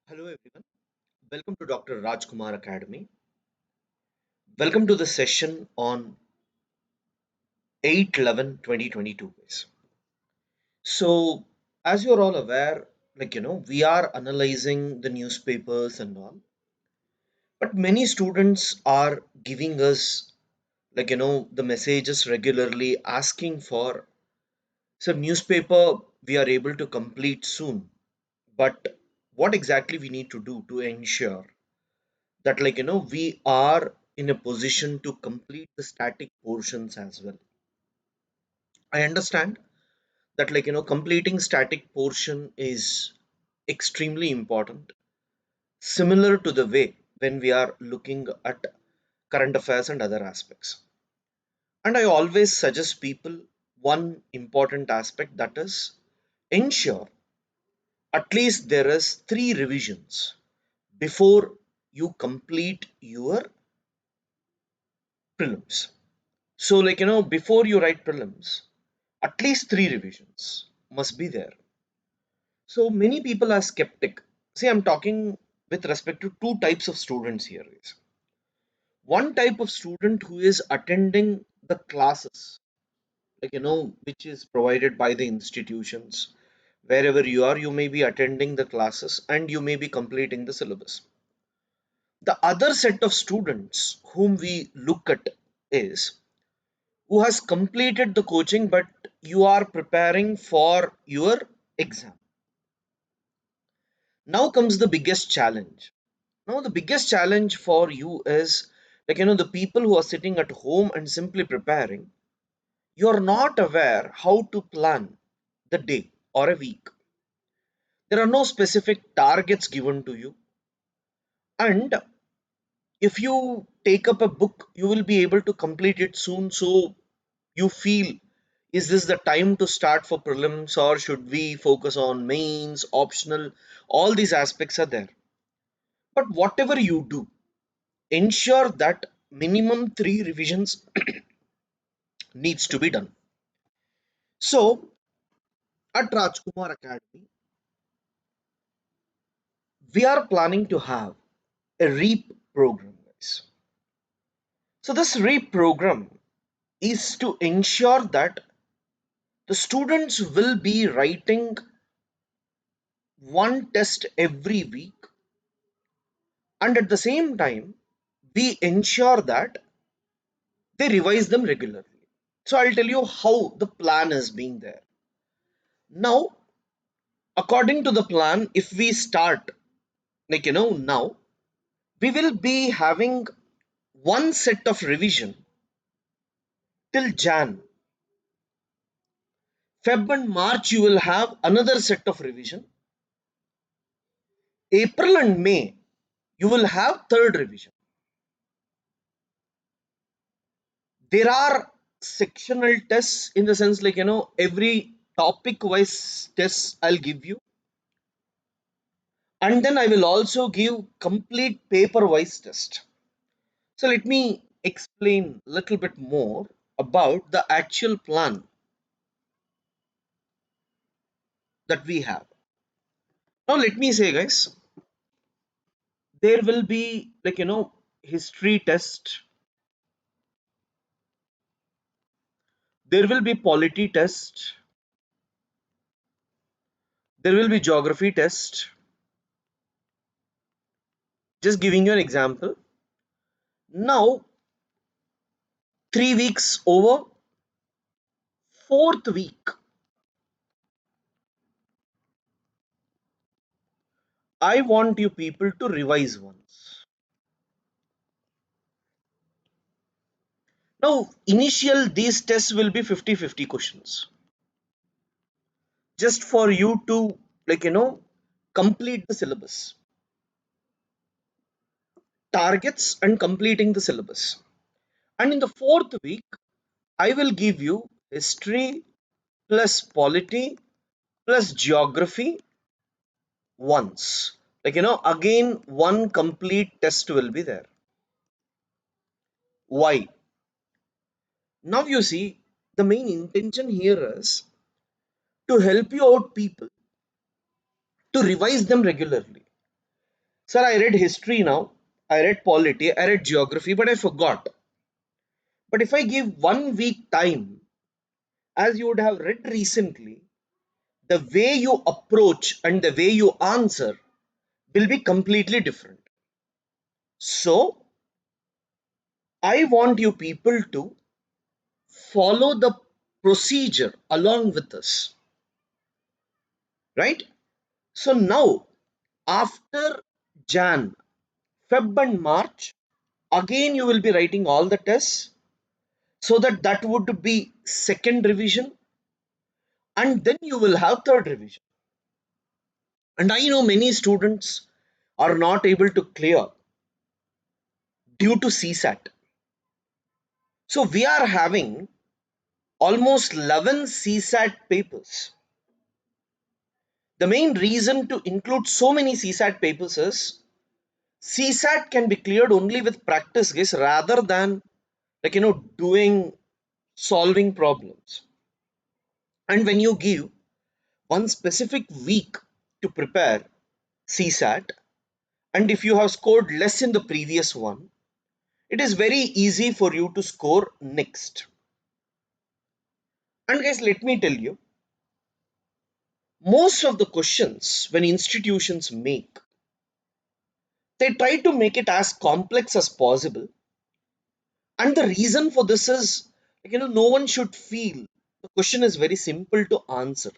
Hello everyone. Welcome to Dr. Rajkumar Academy. Welcome to the session on 8/11/2022 guys. So as you're all aware, we are analyzing the newspapers and all, but many students are giving us the messages regularly asking for newspaper we are able to complete soon. But what exactly we need to do to ensure that we are in a position to complete the static portions as well. I understand that completing static portion is extremely important, similar to the way when we are looking at current affairs and other aspects. And I always suggest people one important aspect, that is ensure at least there is three revisions before you complete your prelims. So, before you write prelims, at least three revisions must be there. So, many people are skeptic. See, I'm talking with respect to two types of students here. Is one type of student who is attending the classes, which is provided by the institutions. Wherever you are, you may be attending the classes and you may be completing the syllabus. The other set of students whom we look at is who has completed the coaching but you are preparing for your exam. Now comes the biggest challenge. Now the biggest challenge for you is the people who are sitting at home and simply preparing, you are not aware how to plan the day or a week. There are no specific targets given to you, and if you take up a book you will be able to complete it soon. So you feel, is this the time to start for prelims or should we focus on mains, optional? All these aspects are there. But whatever you do, ensure that minimum three revisions needs to be done. So at Rajkumar Academy, we are planning to have a REAP program, guys. So this REAP program is to ensure that the students will be writing one test every week, and at the same time we ensure that they revise them regularly. So I'll tell you how the plan is being there. Now, according to the plan, if we start now, we will be having one set of revision till Jan. Feb and March you will have another set of revision. April and May you will have third revision. There are sectional tests, in the sense every topic wise tests I'll give you, and then I will also give complete paper wise test. So let me explain a little bit more about the actual plan that we have. Now let me say guys, there will be history test, there will be polity test, there will be geography test. Just giving you an example. Now 3 weeks over, fourth week I want you people to revise once. Now, initial these tests will be 50-50 questions. Just for you to complete the syllabus. Targets and completing the syllabus. And in the fourth week, I will give you history plus polity plus geography once. Again, one complete test will be there. Why? Now you see, the main intention here is to help you out people to revise them regularly. Sir, I read history now, I read polity, I read geography, but I forgot. But if I give 1 week time, as you would have read recently, the way you approach and the way you answer will be completely different. So, I want you people to follow the procedure along with us, right? So, now after Jan, Feb, and March, again you will be writing all the tests, so that would be second revision, and then you will have third revision. And I know many students are not able to clear due to CSAT. So we are having almost 11 CSAT papers. The main reason to include so many CSAT papers is CSAT can be cleared only with practice guys rather than doing solving problems. And when you give one specific week to prepare CSAT, and if you have scored less in the previous one, it is very easy for you to score next. And guys, let me tell you, most of the questions when institutions make, they try to make it as complex as possible. And the reason for this is, no one should feel the question is very simple to answer.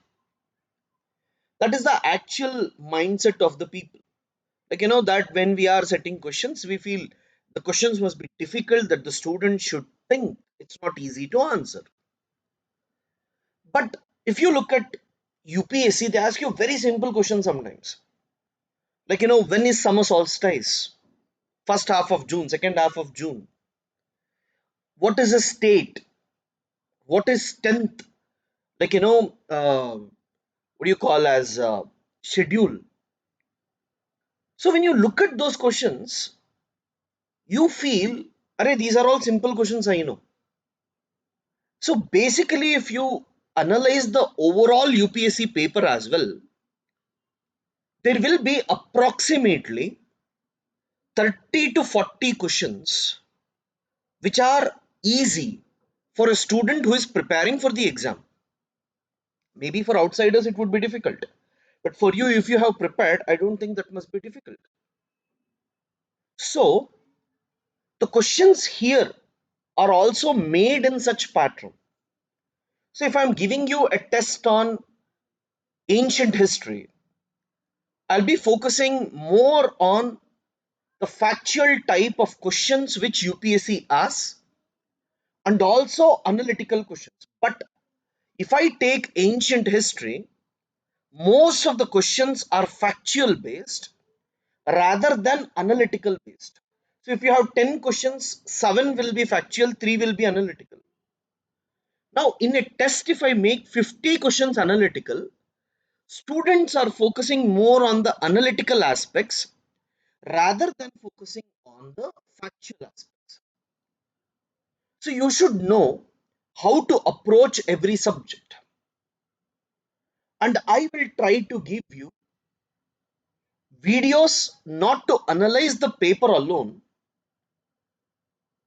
That is the actual mindset of the people. That when we are setting questions, we feel the questions must be difficult, that the student should think it's not easy to answer. But if you look at UPSC, they ask you very simple questions sometimes. When is summer solstice? First half of June, second half of June. What is a state? What is 10th? What do you call as schedule? So when you look at those questions, you feel, Arey, these are all simple questions, I know. So basically, if you analyze the overall UPSC paper as well, there will be approximately 30 to 40 questions which are easy for a student who is preparing for the exam. Maybe for outsiders it would be difficult, but for you, if you have prepared, I don't think that must be difficult. So the questions here are also made in such pattern. So if I'm giving you a test on ancient history, I'll be focusing more on the factual type of questions which UPSC asks and also analytical questions. But if I take ancient history, most of the questions are factual based rather than analytical based. So if you have 10 questions, 7 will be factual, 3 will be analytical. Now, in a test, if I make 50 questions analytical, students are focusing more on the analytical aspects rather than focusing on the factual aspects. So you should know how to approach every subject. And I will try to give you videos not to analyze the paper alone,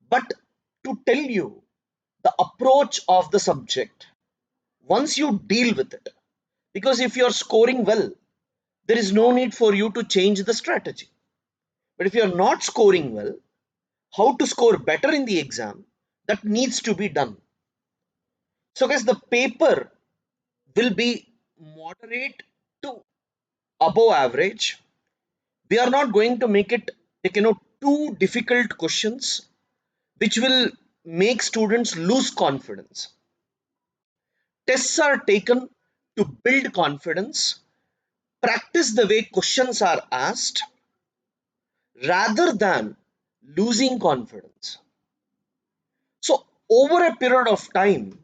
but to tell you the approach of the subject once you deal with it. Because if you're scoring well, there is no need for you to change the strategy. But if you're not scoring well, how to score better in the exam, that needs to be done. So guys, the paper will be moderate to above average. We are not going to make it too difficult questions which will make students lose confidence. Tests are taken to build confidence, practice the way questions are asked rather than losing confidence. So over a period of time,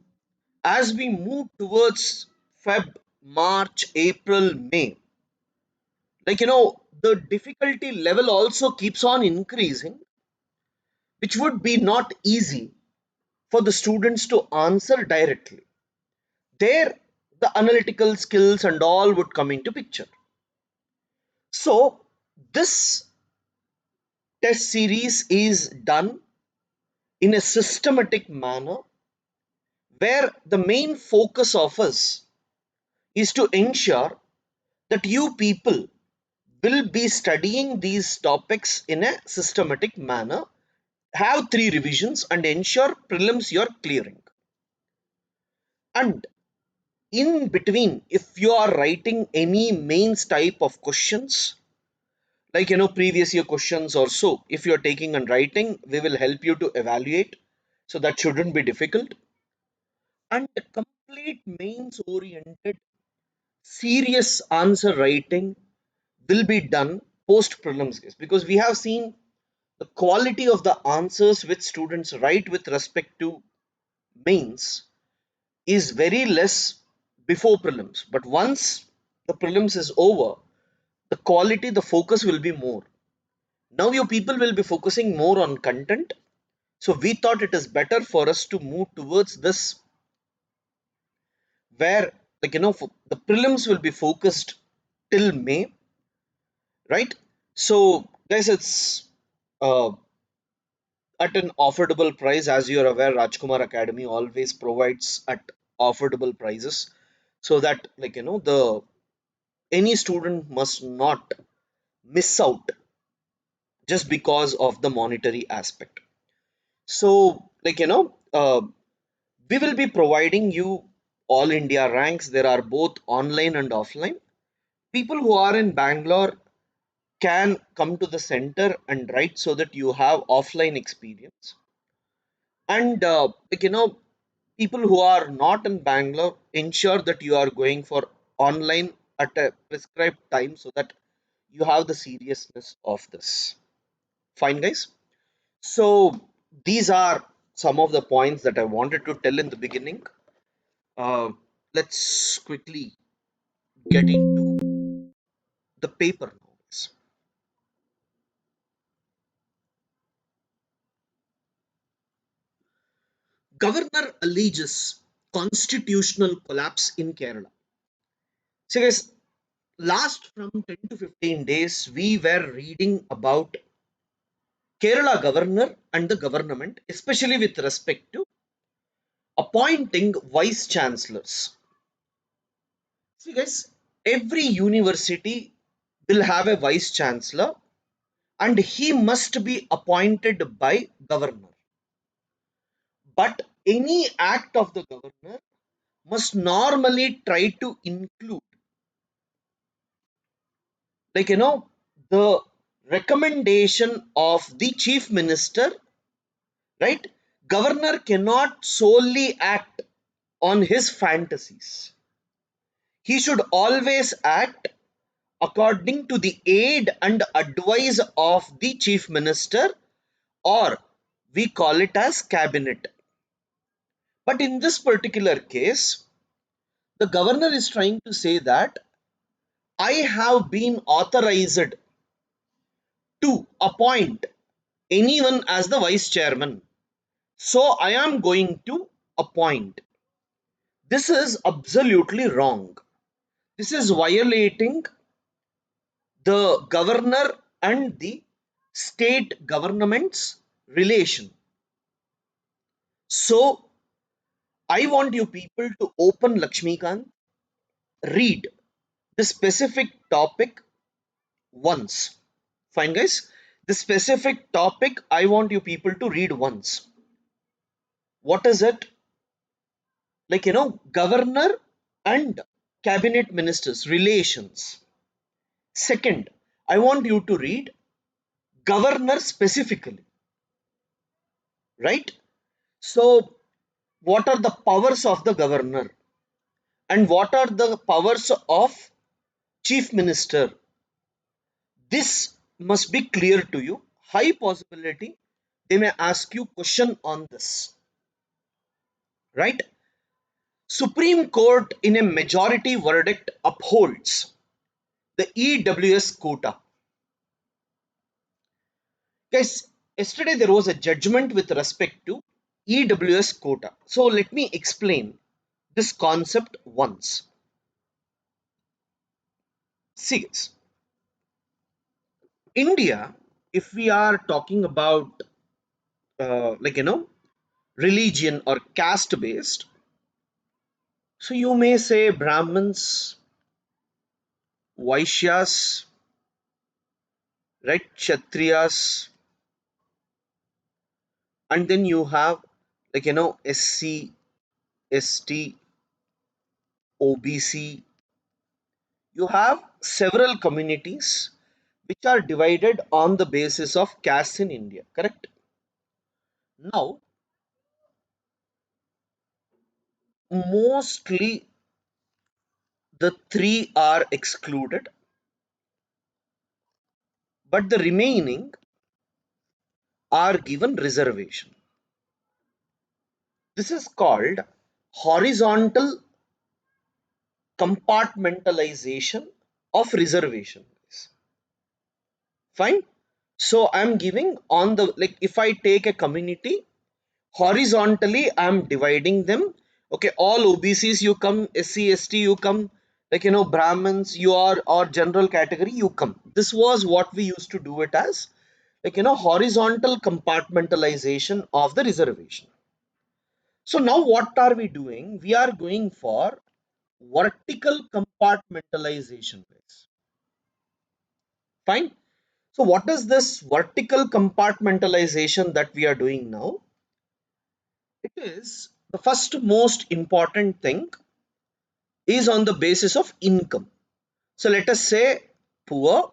as we move towards Feb, March, April, May, the difficulty level also keeps on increasing, which would be not easy for the students to answer directly. There, the analytical skills and all would come into picture. So, this test series is done in a systematic manner where the main focus of us is to ensure that you people will be studying these topics in a systematic manner, have three revisions, and ensure prelims you're clearing. And in between, if you are writing any mains type of questions, like previous year questions or so, if you're taking and writing, we will help you to evaluate. So that shouldn't be difficult. And complete mains oriented serious answer writing will be done post prelims case, because we have seen the quality of the answers which students write with respect to mains is very less before prelims, but once the prelims is over, the quality, the focus will be more. Now your people will be focusing more on content, so we thought it is better for us to move towards this, where the prelims will be focused till May, right? So guys, it's uh, at an affordable price. As you're aware, Rajkumar Academy always provides at affordable prices, so that the any student must not miss out just because of the monetary aspect. So we will be providing you all India ranks. There are both online and offline. People who are in Bangalore can come to the center and write so that you have offline experience. And people who are not in Bangalore, ensure that you are going for online at a prescribed time so that you have the seriousness of this. Fine, guys. So these are some of the points that I wanted to tell in the beginning. Uh, let's quickly get into the paper now. Governor alleges constitutional collapse in Kerala. So, guys, last from 10 to 15 days, we were reading about Kerala governor and the government, especially with respect to appointing vice chancellors. See, guys, every university will have a vice chancellor and he must be appointed by governor. But any act of the governor must normally try to include, like the recommendation of the chief minister, right? Governor cannot solely act on his fantasies. He should always act according to the aid and advice of the chief minister, or we call it as cabinet. But in this particular case, the governor is trying to say that I have been authorized to appoint anyone as the vice chairman. So I am going to appoint. This is absolutely wrong. This is violating the governor and the state government's relation. So I want you people to open Lakshmikant, read the specific topic once. Fine, guys. The specific topic I want you people to read once. What is it? Like, governor and cabinet ministers relations. Second, I want you to read governor specifically, right? So what are the powers of the governor and what are the powers of chief minister? This must be clear to you. High possibility they may ask you question on this, right? Supreme Court in a majority verdict upholds the EWS quota. Guys, yesterday there was a judgment with respect to EWS quota. So let me explain this concept once. See, guys, India if we are talking about religion or caste based, so you may say Brahmins, Vaishyas, right, Kshatriyas, and then you have SC, ST, OBC. You have several communities which are divided on the basis of caste in India, correct? Now, mostly the three are excluded, but the remaining are given reservation. This is called horizontal compartmentalization of reservation. Fine. So I'm giving on the, like, if I take a community horizontally, I'm dividing them. Okay, all OBCs you come, SC, ST you come, Brahmins you are, or general category you come. This was what we used to do it as, horizontal compartmentalization of the reservation. So now what are we doing? We are going for vertical compartmentalization. Fine. So what is this vertical compartmentalization that we are doing now? It is the first most important thing is on the basis of income. So let us say poor,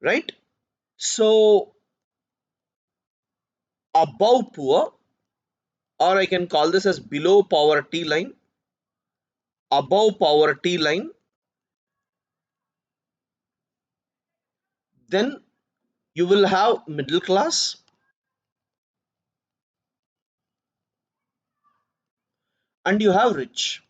right? So above poor, or I can call this as below poverty line, above poverty line, then you will have middle class, and you have rich.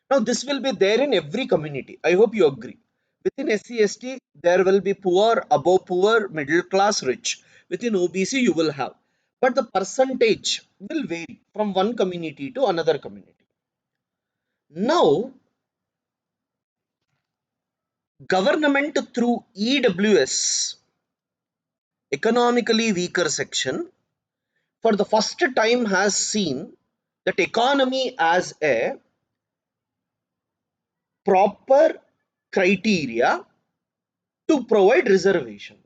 Now this will be there in every community. I hope you agree. Within SC ST there will be poor, above poor, middle class, rich. Within OBC you will have, but the percentage will vary from one community to another community. Now government through EWS, economically weaker section, for the first time has seen that economy as a proper criteria to provide reservation.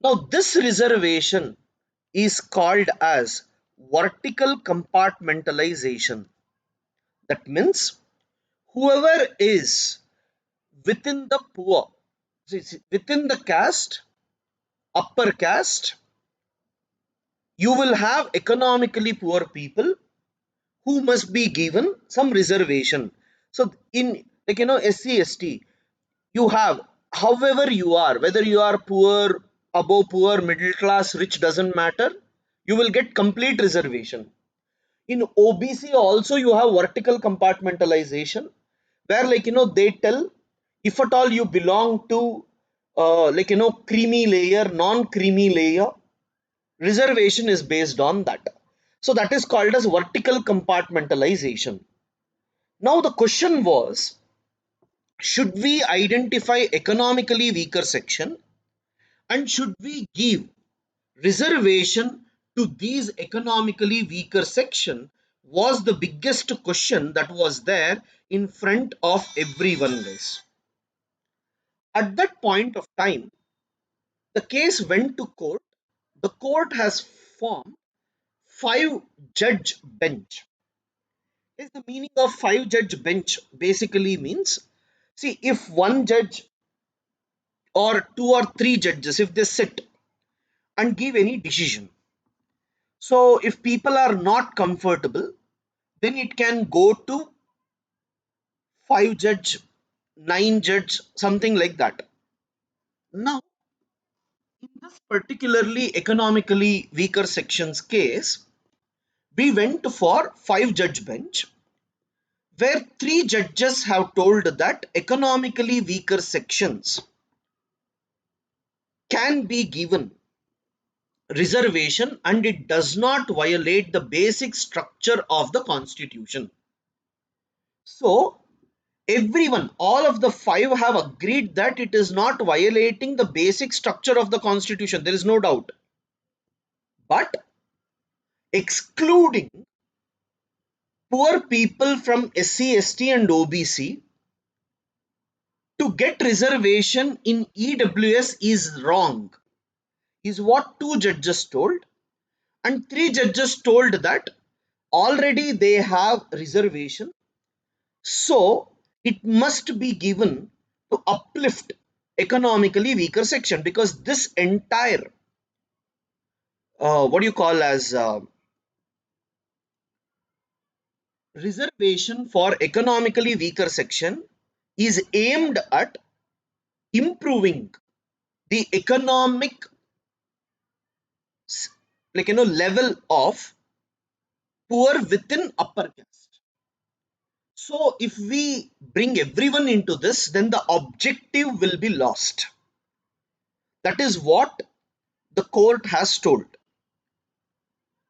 Now this reservation is called as vertical compartmentalization. That means whoever is within the poor, within the caste, upper caste, you will have economically poor people who must be given some reservation. So in, SC ST, you have, however you are, whether you are poor, above poor, middle class, rich, doesn't matter, you will get complete reservation. In OBC also you have vertical compartmentalization, where they tell, if at all you belong to creamy layer, non creamy layer, reservation is based on that. So that is called as vertical compartmentalization. Now the question was, should we identify economically weaker section, and should we give reservation to these economically weaker section, was the biggest question that was there in front of everyone, guys. At that point of time, the case went to court. The court has formed five judge bench. Is the meaning of five judge bench basically means, see, if one judge or two or three judges, if they sit and give any decision, so if people are not comfortable, then it can go to five judge, nine judge, something like that. Now, in this particularly economically weaker sections case, we went for five judge bench, where three judges have told that economically weaker sections can be given reservation and it does not violate the basic structure of the constitution. So everyone, all of the five have agreed that it is not violating the basic structure of the constitution. There is no doubt. But excluding poor people from SC, ST, and OBC to get reservation in EWS is wrong, is what two judges told. And three judges told that already they have reservation, so it must be given to uplift economically weaker section, because this entire what do you call as reservation for economically weaker section is aimed at improving the economic level of poor within upper caste. So if we bring everyone into this, then the objective will be lost. That is what the court has told.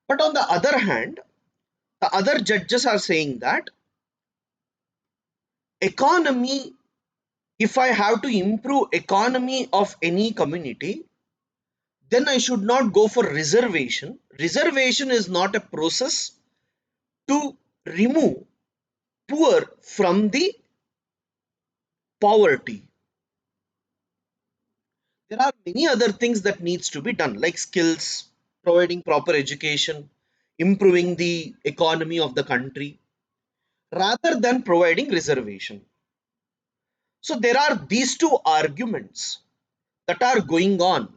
But on the other hand, the other judges are saying that economy, if I have to improve economy of any community, then I should not go for reservation. Reservation is not a process to remove poor from the poverty. There are many other things that needs to be done, like skills, providing proper education, improving the economy of the country, rather than providing reservation. So there are these two arguments that are going on.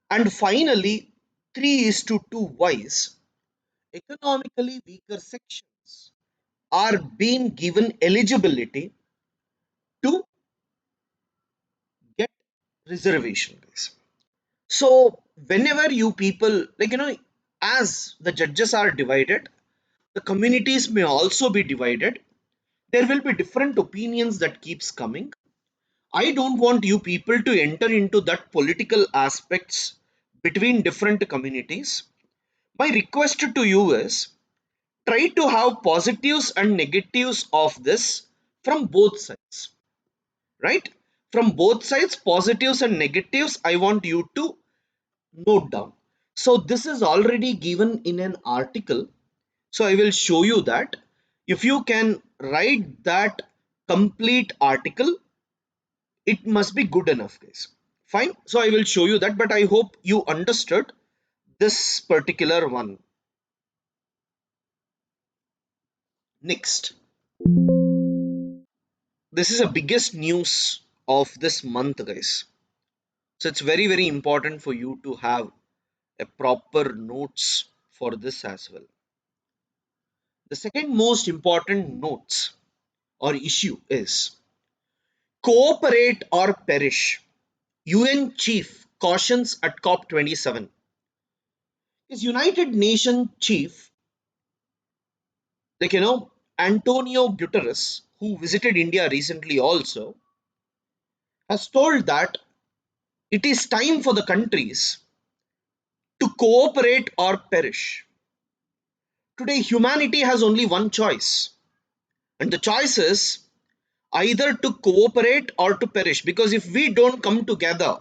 And finally, 3 is to 2 wise, economically weaker sections are being given eligibility to get reservation, guys. So whenever you people, as the judges are divided, the communities may also be divided. There will be different opinions that keeps coming. I don't want you people to enter into that political aspects between different communities. My request to you is, try to have positives and negatives of this from both sides, right? From both sides, positives and negatives, I want you to note down. So this is already given in an article. So I will show you that. If you can write that complete article, it must be good enough, guys. Fine. So I will show you that, but I hope you understood this particular one. Next, this is the biggest news of this month, guys. So it's very, very important for you to have a proper notes for this as well. The second most important notes or issue is cooperate or perish. UN chief cautions at COP27. His United Nations chief, like Antonio Guterres, who visited India recently also, has told that it is time for the countries to cooperate or perish. Today, humanity has only one choice, and the choice is either to cooperate or to perish. Because if we don't come together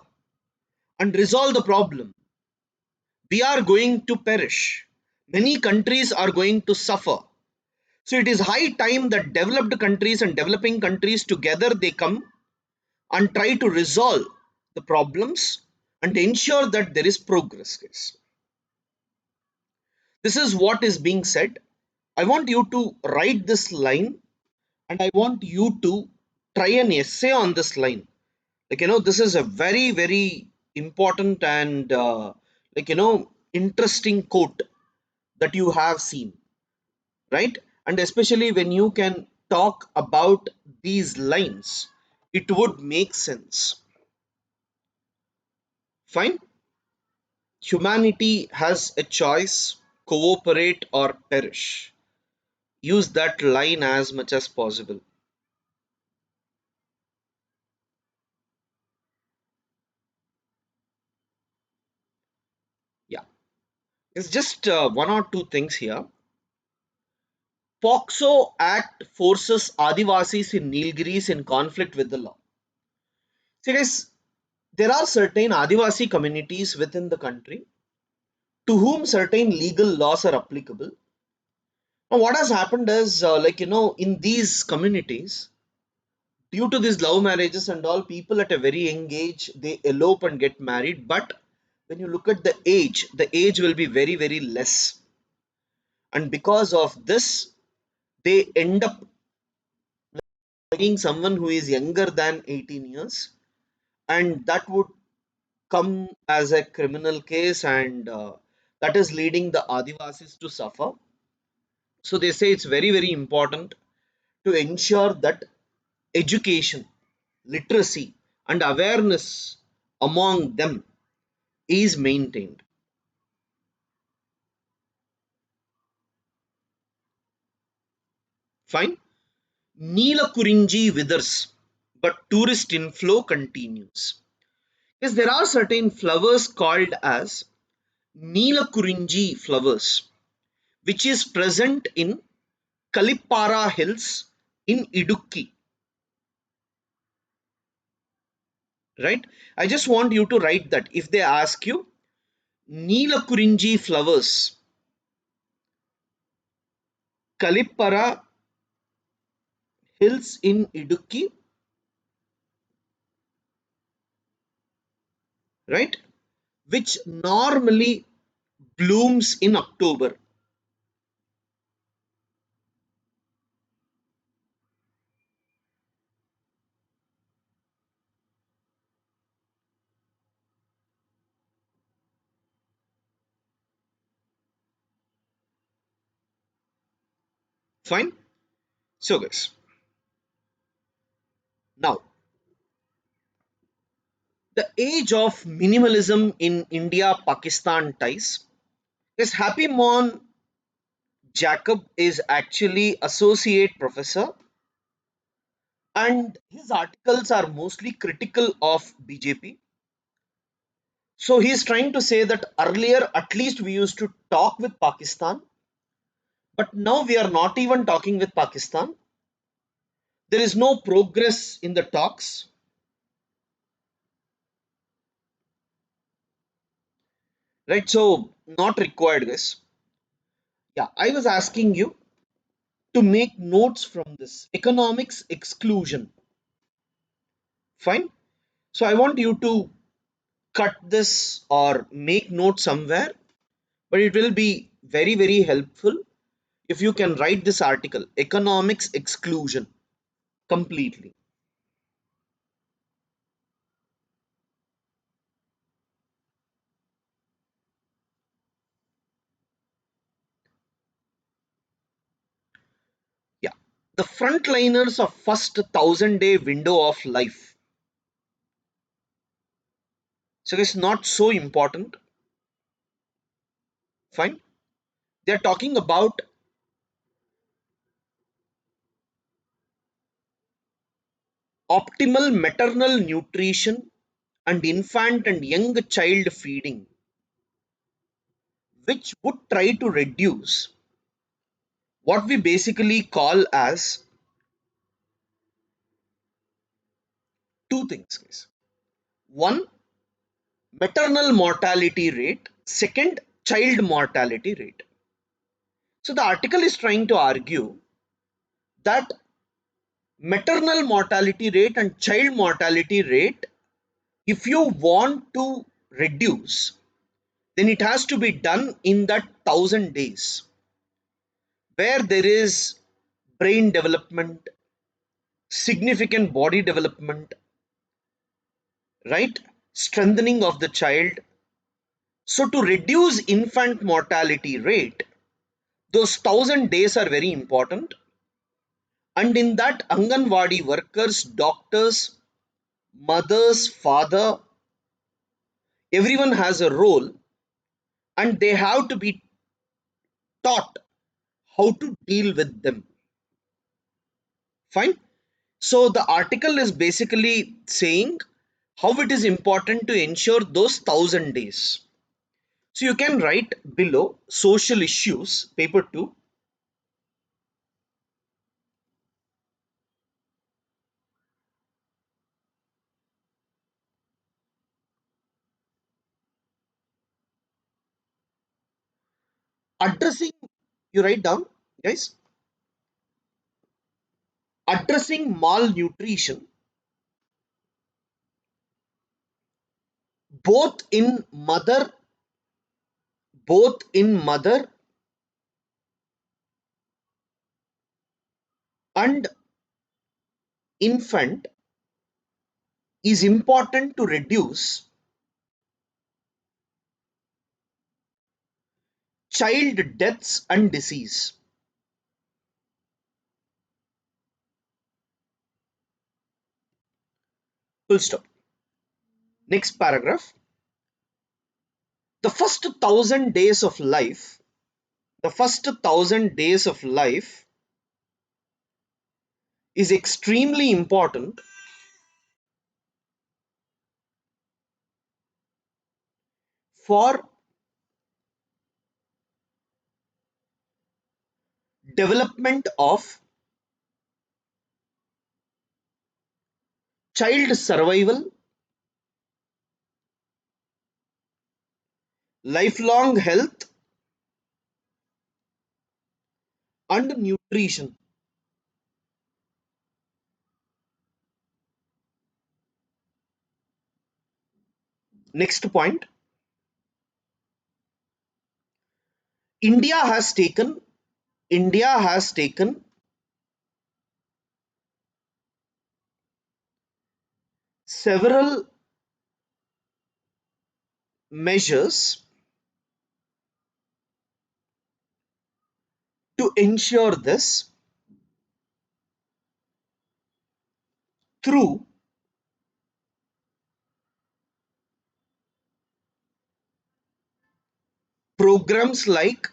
and resolve the problem, we are going to perish. Many countries are going to suffer. So it is high time that developed countries and developing countries together they come and try to resolve the problems and ensure that there is progress, guys. This is what is being said. I want you to write this line, and I want you to try an essay on this line. This is a very, very important and interesting quote that you have seen, right? And especially when you can talk about these lines, it would make sense. Fine. Humanity has a choice, cooperate or perish. Use that line as much as possible. Yeah, it's just one or two things here. POXO Act forces Adivasis in Nilgiris in conflict with the law. See guys, there are certain Adivasi communities within the country to whom certain legal laws are applicable. Now, what has happened is, in these communities, due to these love marriages and all, people at a very young age they elope and get married. But when you look at the age will be very, very less, and because of this, they end up marrying someone who is younger than 18 years, and that would come as a criminal case, and that is leading the Adivasis to suffer. So they say it's very, very important to ensure that education, literacy, and awareness among them is maintained. Fine. Neela Kurinji withers, but tourist inflow continues. Yes, there are certain flowers called as Neela Kurinji flowers, which is present in Kalipara Hills in Idukki. Right? I just want you to write that. If they ask you Neela Kurinji flowers, Kalipara Hills in Idukki, right? Which normally blooms in October. Fine. So, guys, now the age of minimalism in India Pakistan ties. Yes, Happy Mon Jacob is actually associate professor, and his articles are mostly critical of BJP. So he's trying to say that earlier at least we used to talk with Pakistan, but now we are not even talking with Pakistan. There is no progress in the talks, right? So not required, guys. Yeah, I was asking you to make notes from this economics exclusion. Fine. So I want you to cut this or make note somewhere, but it will be very, very helpful if you can write this article economics exclusion completely. Yeah, the frontliners of first 1,000-day window of life. So it's not so important. Fine. They're talking about optimal maternal nutrition and infant and young child feeding, which would try to reduce what we basically call as two things, guys. One, maternal mortality rate. Second, child mortality rate. So the article is trying to argue that maternal mortality rate and child mortality rate, if you want to reduce, then it has to be done in that 1,000 days where there is brain development, significant body development, right? Strengthening of the child. So to reduce infant mortality rate, those 1,000 days are very important. And in that, Anganwadi workers, doctors, mothers, father, everyone has a role, and they have to be taught how to deal with them. Fine. So the article is basically saying how it is important to ensure those 1,000 days. So you can write below social issues, paper 2, Addressing, you write down, guys, addressing malnutrition both in mother, both in mother and infant is important to reduce child deaths and disease. Full stop. Next paragraph. The first 1,000 days of life, the first 1,000 days of life is extremely important for development of child survival, lifelong health, and nutrition. Next point. India has taken India has taken several measures to ensure this through programs like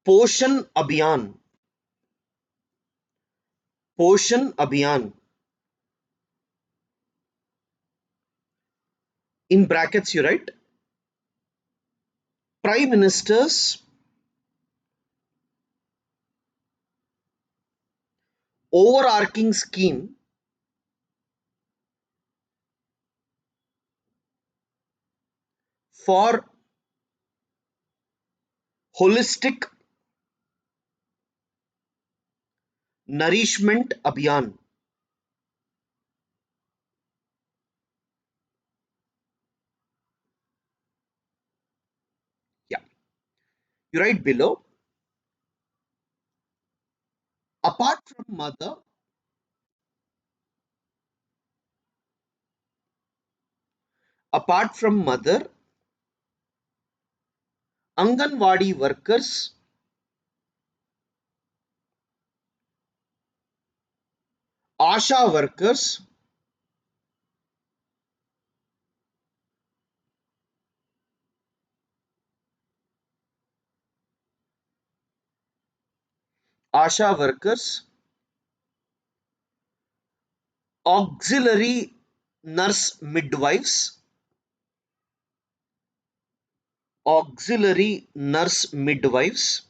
Poshan Abhiyan, Poshan Abhiyan, in brackets you write, Prime Minister's overarching scheme for holistic nourishment abhiyan. Yeah, you write below, apart from mother, apart from mother, Anganwadi workers, Asha workers, Asha workers, auxiliary nurse midwives, auxiliary nurse midwives,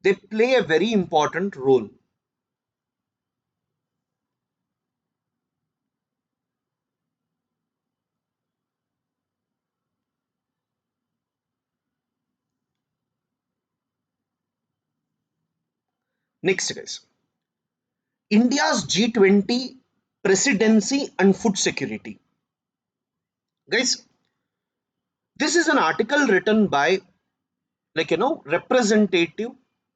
they play a very important role. Next, guys, India's G20 presidency and food security. Guys, this is an article written by, representative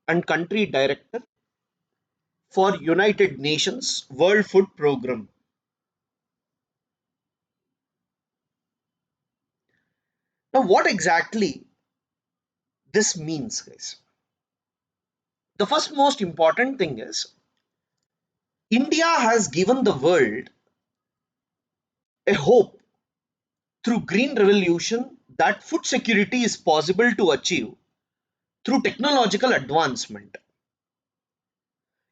and country director for United Nations World Food Program. Now, what exactly this means, guys? The first most important thing is India has given the world a hope through green revolution that food security is possible to achieve through technological advancement.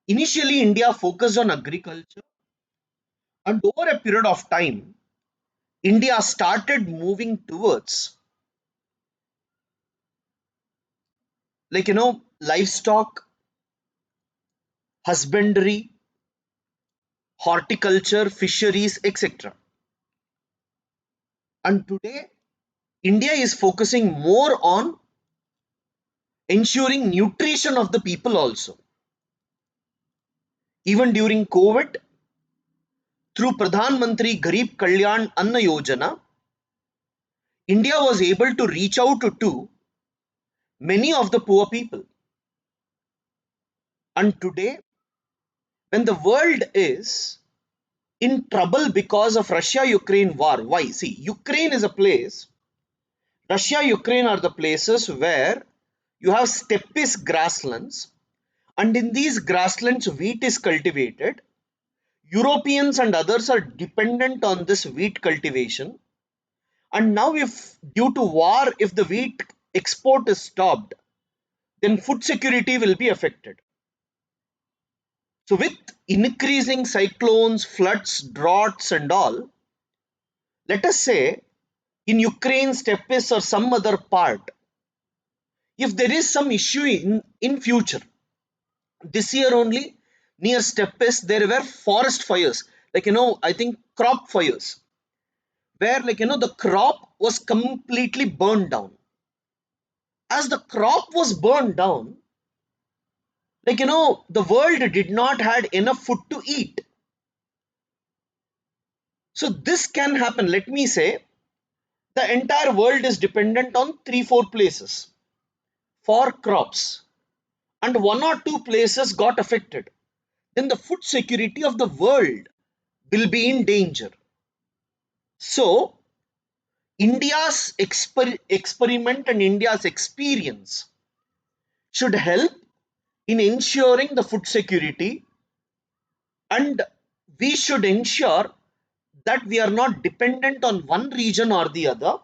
Initially, India focused on agriculture, and over a period of time, India started moving towards, livestock, husbandry, horticulture, fisheries, etc. And today, India is focusing more on ensuring nutrition of the people also. Even during COVID, through Pradhan Mantri Garib Kalyan Anna Yojana, India was able to reach out to many of the poor people. And today, when the world is in trouble because of Russia-Ukraine war, why? See, Ukraine is a place, Russia, Ukraine are the places where you have steppes grasslands, and in these grasslands, wheat is cultivated. Europeans and others are dependent on this wheat cultivation. And now, if due to war, if the wheat export is stopped, then food security will be affected. So, with increasing cyclones, floods, droughts, and all, let us say in Ukraine, steppes, or some other part, if there is some issue in future, this year only near steppes there were forest fires, like I think crop fires, where the crop was completely burned down. As the crop was burned down, the world did not had enough food to eat. So this can happen. Let me say the entire world is dependent on 3 4 places for crops, and one or two places got affected, then the food security of the world will be in danger. So India's experiment and India's experience should help in ensuring the food security, and we should ensure that we are not dependent on one region or the other,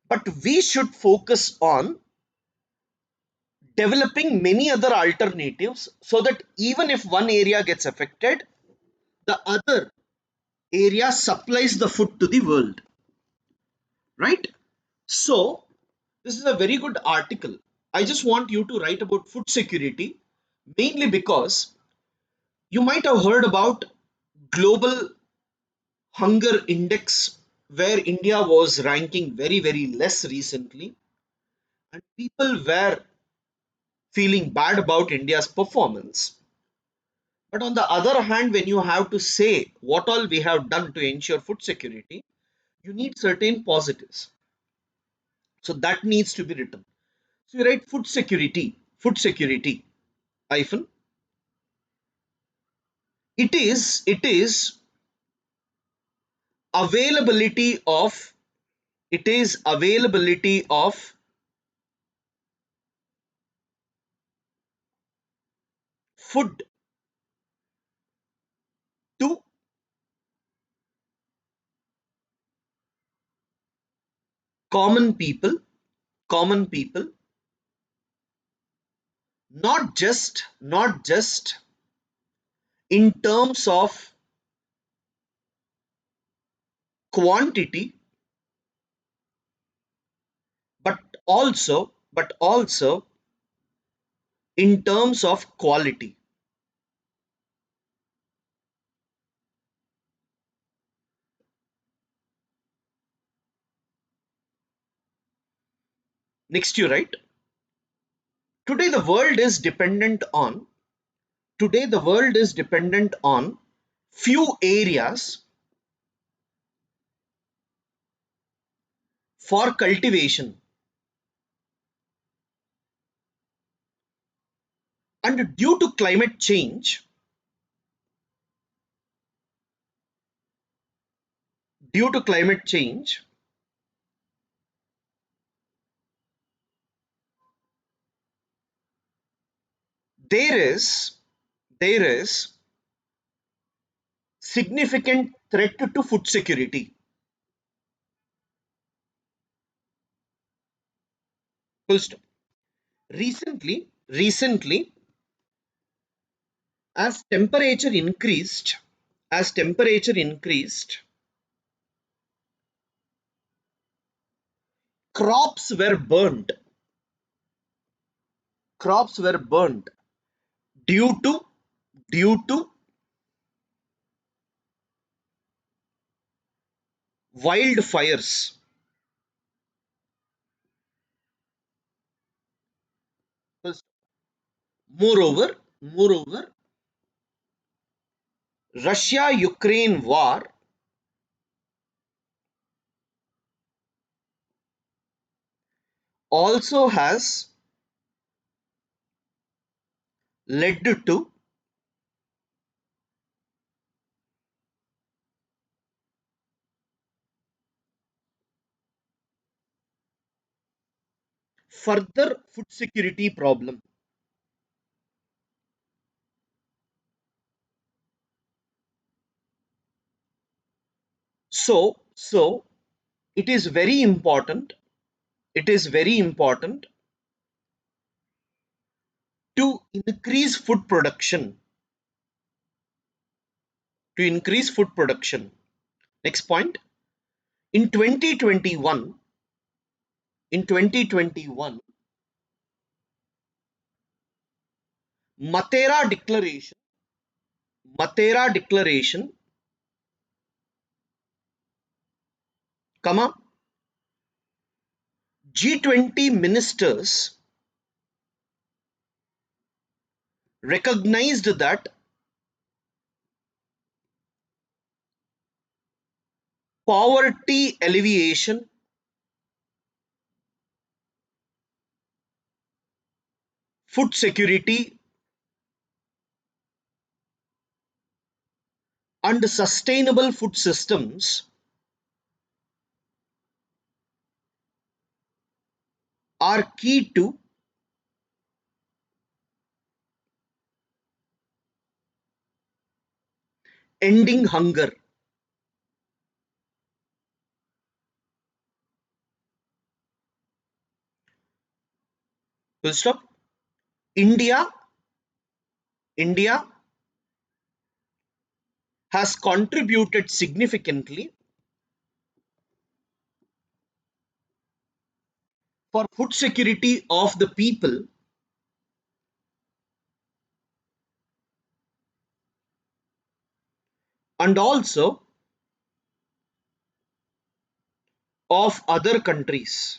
but we should focus on developing many other alternatives so that even if one area gets affected, the other area supplies the food to the world, right? So this is a very good article. I just want you to write about food security, mainly because you might have heard about global hunger index, where India was ranking very less recently, and people were feeling bad about India's performance. But on the other hand, when you have to say what all we have done to ensure food security, you need certain positives. So that needs to be written. So you write food security, hyphen. It is availability of it is availability of food to common people, common people, not just in terms of quantity, but also in terms of quality. Next, you write, today the world is dependent on today the world is dependent on few areas for cultivation, and due to climate change, there is there is significant threat to food security. Full stop. Recently, as temperature increased, as temperature increased, crops were burnt. Crops were burnt due to due to wildfires. First, moreover, Russia-Ukraine war also has led to further food security problem. So it is very important. It is very important to increase food production. To increase food production. Next point. In 2021, in 2021, Matera Declaration, Matera Declaration, comma, G20 ministers recognized that poverty alleviation, food security, and sustainable food systems are key to ending hunger. Full stop. India, India has contributed significantly for food security of the people and also of other countries.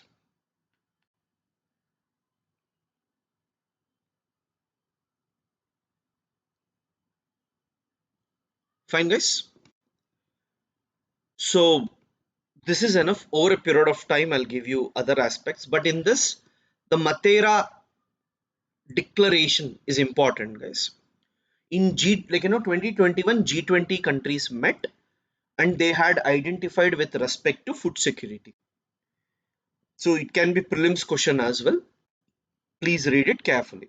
Fine, guys. So this is enough. Over a period of time, I'll give you other aspects. But in this, the Matera declaration is important, guys. In 2021, G20 countries met and they had identified with respect to food security. So it can be prelims question as well. Please read it carefully.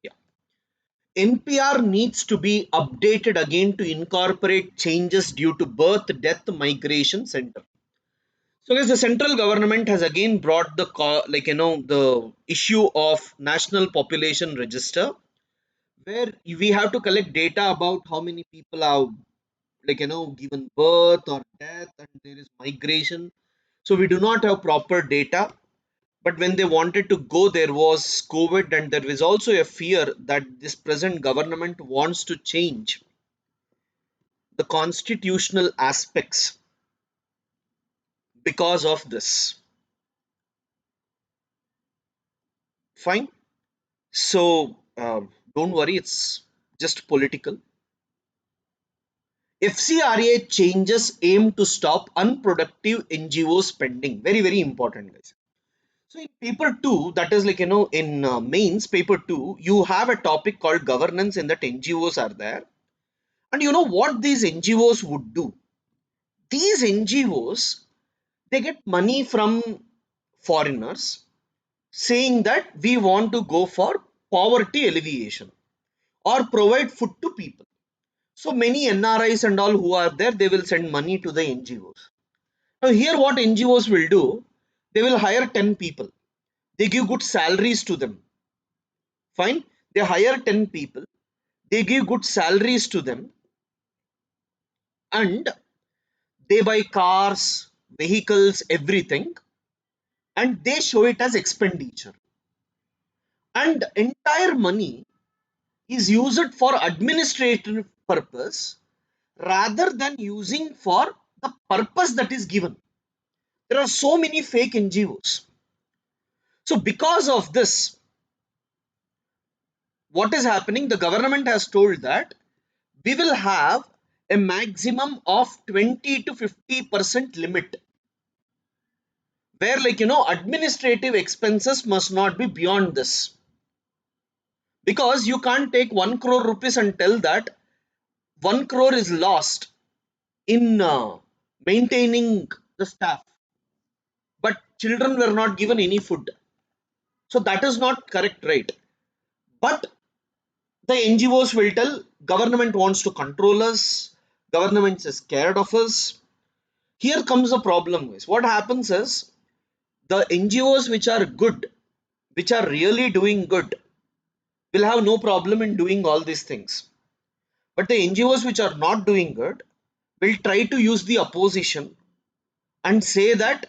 Yeah. NPR needs to be updated again to incorporate changes due to birth, death, migration center. So guys, the central government has again brought the the issue of national population register, where we have to collect data about how many people have given birth or death, and there is migration. So we do not have proper data. But when they wanted to go, there was COVID, and there is also a fear that this present government wants to change the constitutional aspects because of this. Fine. So don't worry, it's just political. FCRA changes aim to stop unproductive NGO spending. Very, very important, guys. So in paper two, that is in mains paper two, you have a topic called governance in that NGOs are there. And you know what these NGOs would do? These NGOs, they get money from foreigners saying that we want to go for poverty alleviation or provide food to people. So many NRIs and all who are there, they will send money to the NGOs. Now here what NGOs will do, they will hire 10 people. They give good salaries to them. Fine. They hire 10 people. They give good salaries to them and they buy cars, vehicles, everything, and they show it as expenditure. And entire money is used for administrative purpose rather than using for the purpose that is given. There are so many fake NGOs. So because of this, what is happening? The government has told that we will have a maximum of 20 to 50% limit, where administrative expenses must not be beyond this, because you can't take 1 crore rupees and tell that 1 crore is lost in maintaining the staff, but children were not given any food. So that is not correct, right? But the NGOs will tell government wants to control us, government is scared of us. Here comes the problem, guys. What happens is, the NGOs which are good, which are really doing good, will have no problem in doing all these things. But the NGOs which are not doing good will try to use the opposition and say that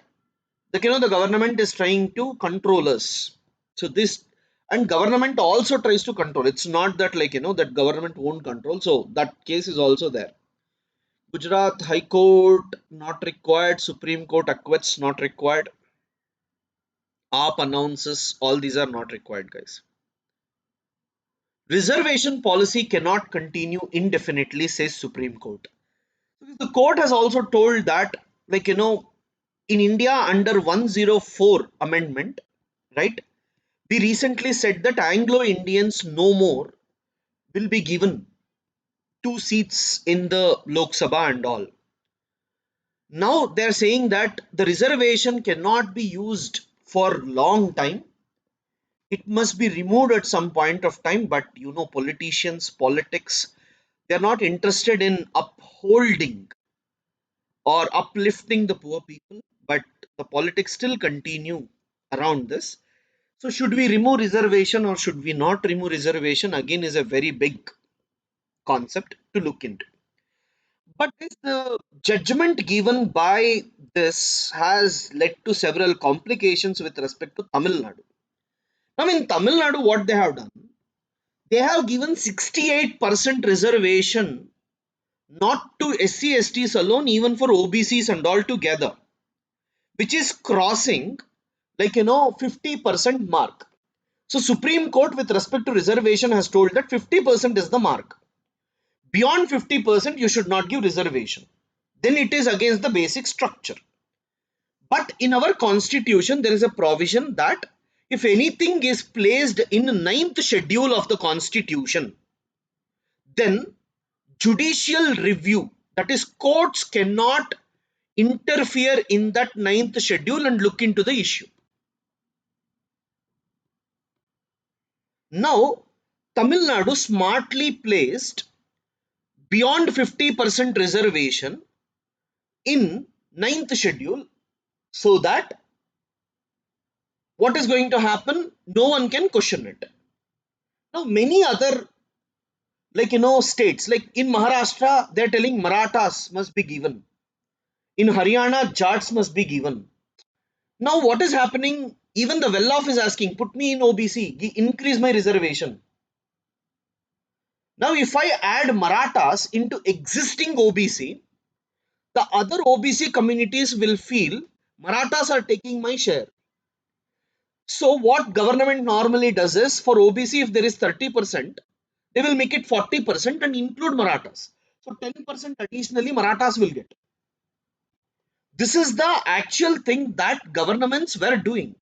the government is trying to control us. So this, and government also tries to control. It's not that that government won't control. So that case is also there. Gujarat High Court not required, Supreme Court acquits not required, AAP announces all these are not required, guys. Reservation policy cannot continue indefinitely, says Supreme Court. The court has also told that, in India under 104 amendment, right? We recently said that Anglo Indians no more will be given 2 seats in the Lok Sabha and all. Now they're saying that the reservation cannot be used for long time. It must be removed at some point of time, but politicians, politics, they're not interested in upholding or uplifting the poor people, but the politics still continue around this. So should we remove reservation or should we not remove reservation, again is a very big concept to look into. But the judgment given by this has led to several complications with respect to Tamil Nadu. Now in Tamil Nadu, what they have done, they have given 68% reservation, not to SC STs alone, even for OBCs and all together, which is crossing 50% mark. So Supreme Court with respect to reservation has told that 50% is the mark. Beyond 50% you should not give reservation. Then it is against the basic structure. But in our constitution there is a provision that if anything is placed in ninth schedule of the constitution, then judicial review, that is courts cannot interfere in that ninth schedule and look into the issue. Now Tamil Nadu smartly placed beyond 50% reservation in ninth schedule, so that what is going to happen, no one can question it. Now many other states, like in Maharashtra they're telling Marathas must be given, in Haryana Jats must be given. Now what is happening, even the well off is asking, put me in OBC, increase my reservation. Now if I add Marathas into existing OBC, the other OBC communities will feel Marathas are taking my share. So what government normally does is, for OBC if there is 30%, they will make it 40% and include Marathas. So 10% additionally Marathas will get. This is the actual thing that governments were doing.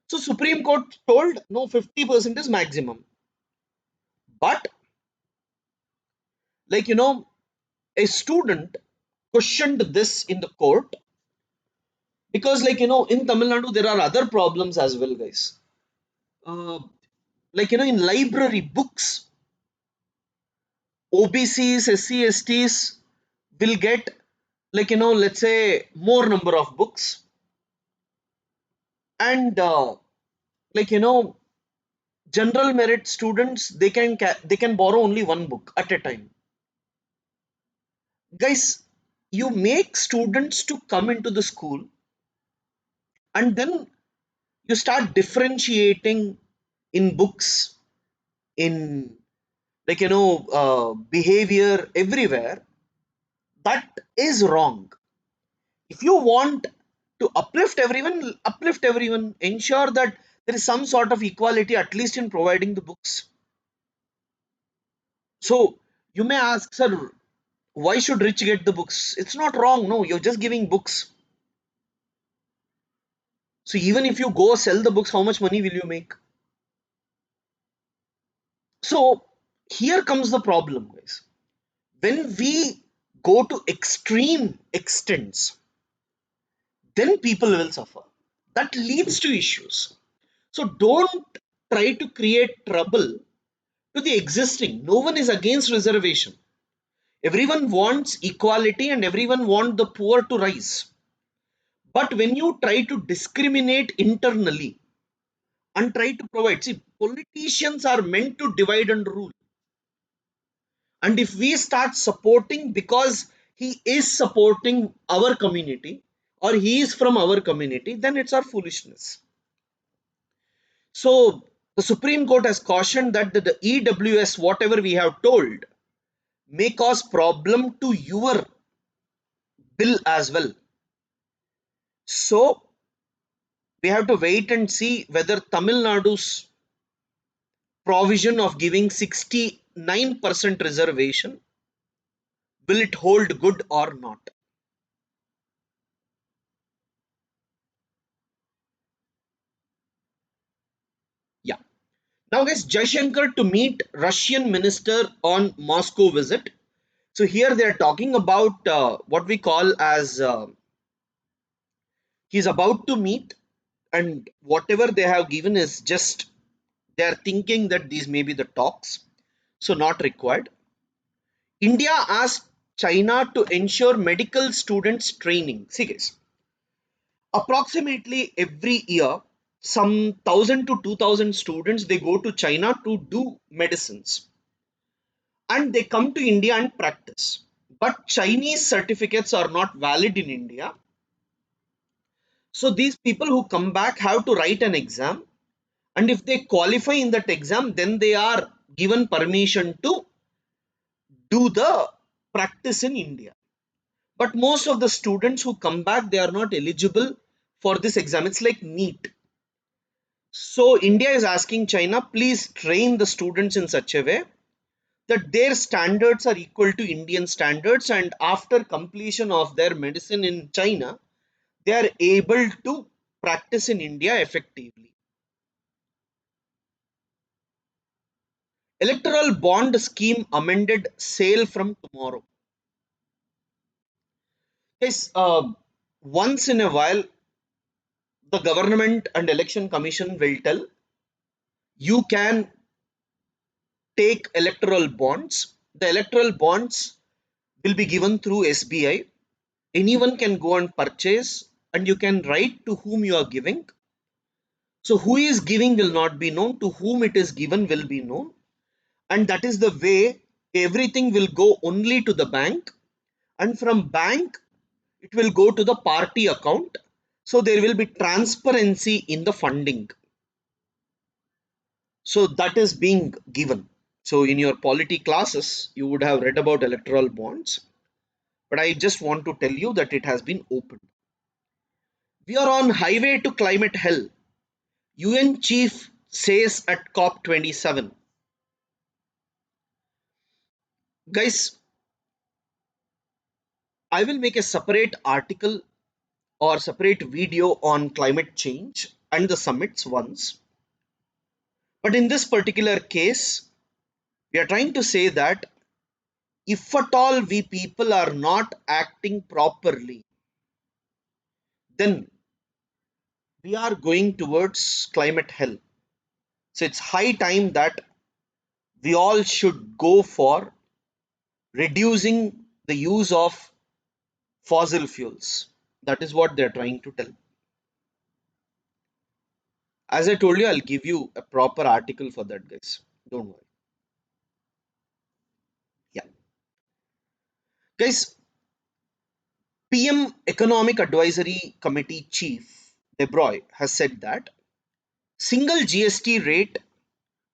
So Supreme Court told no, 50% is maximum. But a student questioned this in the court, because in Tamil Nadu there are other problems as well, guys. Uh, in library books, OBCs, SC, STs will get let's say more number of books, and general merit students, they can borrow only one book at a time. Guys, you make students to come into the school, and then you start differentiating in books, in behavior everywhere. That is wrong. If you want To uplift everyone, ensure that there is some sort of equality, at least in providing the books. So you may ask, sir, why should rich get the books? It's not wrong. No, you're just giving books. So even if you go sell the books, how much money will you make? So here comes the problem, guys. When we go to extreme extents, then people will suffer. That leads to issues. So don't try to create trouble to the existing. No one is against reservation. Everyone wants equality and everyone wants the poor to rise. But when you try to discriminate internally and try to provide, see, politicians are meant to divide and rule. And if we start supporting because he is supporting our community or he is from our community, then it's our foolishness. So the Supreme Court has cautioned that the EWS, whatever we have told, may cause problem to your bill as well. So we have to wait and see whether Tamil Nadu's provision of giving 69% reservation, will it hold good or not. Yeah. Now guys, Jaishankar to meet Russian minister on Moscow visit. So here they are talking about what we call as he's about to meet, and whatever they have given is just they are thinking that these may be the talks, so not required. India asked China to ensure medical students training. See guys, approximately every year, some 1000 to 2000 students they go to China to do medicines, and they come to India and practice. But Chinese certificates are not valid in India. So these people who come back have to write an exam, and if they qualify in that exam, then they are given permission to do the practice in India. But most of the students who come back, they are not eligible for this exam. It's like NEET. So India is asking China, please train the students in such a way that their standards are equal to Indian standards, and after completion of their medicine in China, they are able to practice in India effectively. Electoral bond scheme amended, sale from tomorrow. Yes, once in a while, the government and election commission will tell you can take electoral bonds. The electoral bonds will be given through SBI. Anyone can go and purchase, and you can write to whom you are giving. So who is giving will not be known, to whom it is given will be known, and that is the way everything will go only to the bank, and from bank it will go to the party account. So there will be transparency in the funding. So that is being given. So in your polity classes, you would have read about electoral bonds, but I just want to tell you that it has been opened. We are on highway to climate hell. UN chief says at COP27. Guys, I will make a separate article or separate video on climate change and the summits once. But in this particular case, we are trying to say that if at all we people are not acting properly, then we are going towards climate hell. So it's high time that we all should go for reducing the use of fossil fuels. That is what they're trying to tell. As I told you, I'll give you a proper article for that, guys. Don't worry. Yeah. Guys, PM Economic Advisory Committee Chief Debroy has said that single GST rate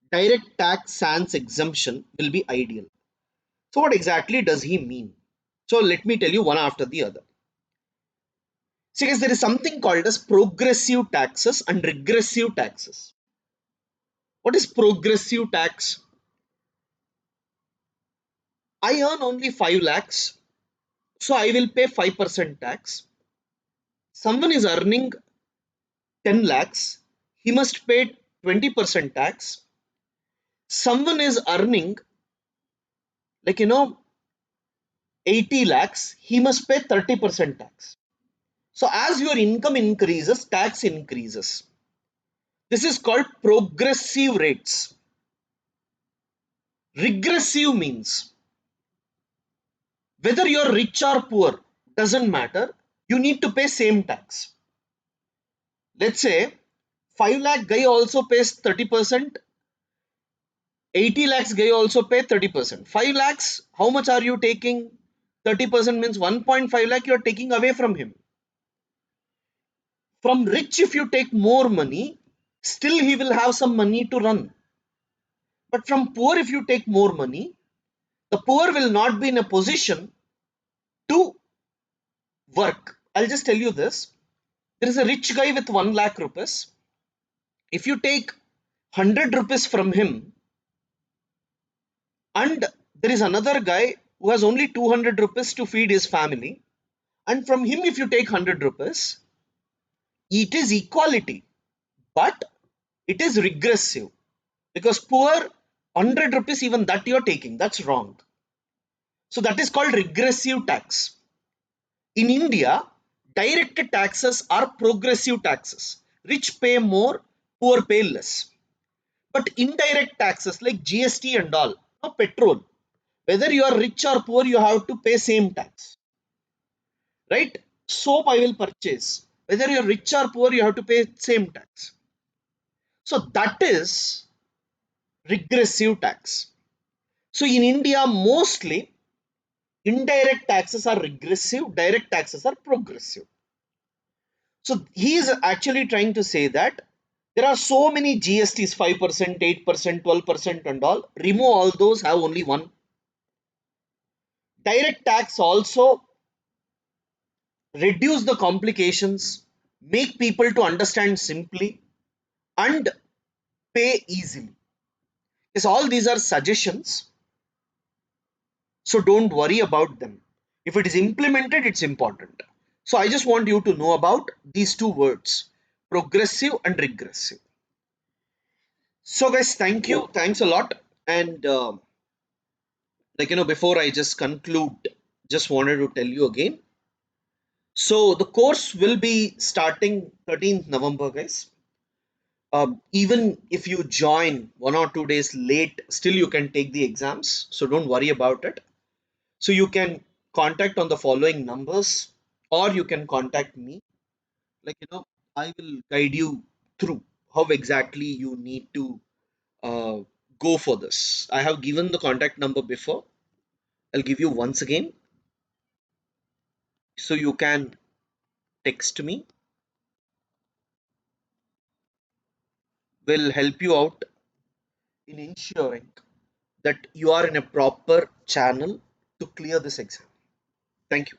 direct tax sans exemption will be ideal. So, what exactly does he mean? So, let me tell you one after the other. So guys, there is something called as progressive taxes and regressive taxes. What is progressive tax? I earn only 5 lakhs, so I will pay 5% tax. Someone is earning 10 lakhs, he must pay 20% tax. Someone is earning, like 80 lakhs, he must pay 30% tax. So as your income increases, tax increases. This is called progressive rates. Regressive means whether you're rich or poor doesn't matter, you need to pay same tax. Let's say 5 lakh guy also pays 30%, 80 lakhs guy also pay 30%. 5 lakhs, how much are you taking? 30% means 1.5 lakh you're taking away from him. From rich, if you take more money, still he will have some money to run. But from poor, if you take more money, the poor will not be in a position to work. I'll just tell you this. There is a rich guy with 1 lakh rupees. If you take 100 rupees from him, and there is another guy who has only 200 rupees to feed his family, and from him, if you take 100 rupees, it is equality, but it is regressive because poor 100 rupees, even that you're taking, that's wrong. So that is called regressive tax. In India, direct taxes are progressive taxes. Rich pay more, poor pay less. But indirect taxes like GST and all, no petrol, whether you are rich or poor, you have to pay same tax, right? Soap I will purchase, whether you're rich or poor, you have to pay same tax. So that is regressive tax. So in India, mostly indirect taxes are regressive, direct taxes are progressive. So he is actually trying to say that there are so many GSTs, 5%, 8%, 12% and all. Remove all those, have only one. Direct tax also reduce the complications, make people to understand simply and pay easily. Yes, all these are suggestions, so don't worry about them. If it is implemented, it's important. So I just want you to know about these two words, progressive and regressive. So guys, thank you, thanks a lot. And before I just conclude, just wanted to tell you again. So the course will be starting 13th November, guys. Even if you join 1 or 2 days late, still you can take the exams. So don't worry about it. So you can contact on the following numbers, or you can contact me. I will guide you through how exactly you need to uh, go for this. I have given the contact number before. I'll give you once again, so you can text me. Will help you out in ensuring that you are in a proper channel to clear this exam. Thank you.